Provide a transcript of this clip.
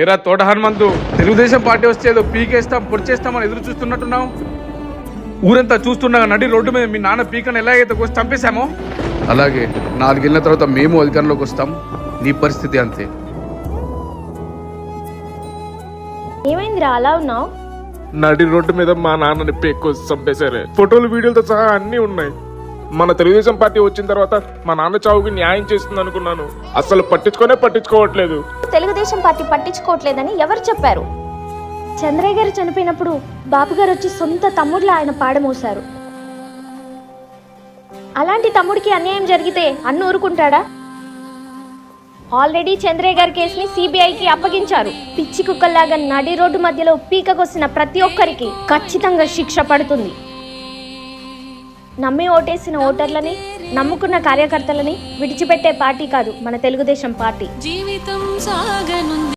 ఏరా తోట హనుమంతు, తెలుగుదేశం పార్టీ వస్తే ఏదో పీకేస్తాం పొడిచేస్తామని ఎదురు చూస్తున్నట్టున్నావు. ఊరంతా చూస్తుండగా నడి రోడ్డు మీద మీ నాన్న పీకను ఎలాగైతే కోసి చంపేశామో అలాగే 4 ఏళ్ల తర్వాత మేము అధికారంలోకి వస్తాం. నీ పరిస్థితి అంతే. ఏమైందిరా అలా ఉన్నావు? నడి రోడ్డు మీద మా నాన్నని పేక్కోసి చంపేశారే. ఫోటోలు వీడియోలతో సహా అన్నీ ఉన్నాయి. మన తెలుగుదేశం పార్టీ వచ్చిన తర్వాత మా నాన్న చావుకి న్యాయం చేస్తుంది అనుకున్నాను. అసలు పట్టించుకోవట్లేదు. తెలుగుదేశం పార్టీ పట్టించుకోవట్లేదని ఎవరు చెప్పారు? చంద్రయ్య గారు చనిపోయినప్పుడు బాబు గారు వచ్చి సొంత తమ్ముడులా ఆయన పాడమోశారు. అలాంటి తమ్ముడికి అన్యాయం జరిగితే అన్న ఊరుకుంటాడా? ఆల్రెడీ చంద్రయ్య గారి కేసుని సిబిఐకి అప్పగించారు. పిచ్చి కుక్కల్లాగా నడి రోడ్డు మధ్యలో పీకకొసిన ప్రతి ఒక్కరికి ఖచ్చితంగా శిక్ష పడుతుంది. నమ్మి ఓటేసిన ఓటర్లని, నమ్ముకున్న కార్యకర్తలని విడిచిపెట్టే పార్టీ కాదు మన తెలుగుదేశం పార్టీ. జీవితం సాగనుంది.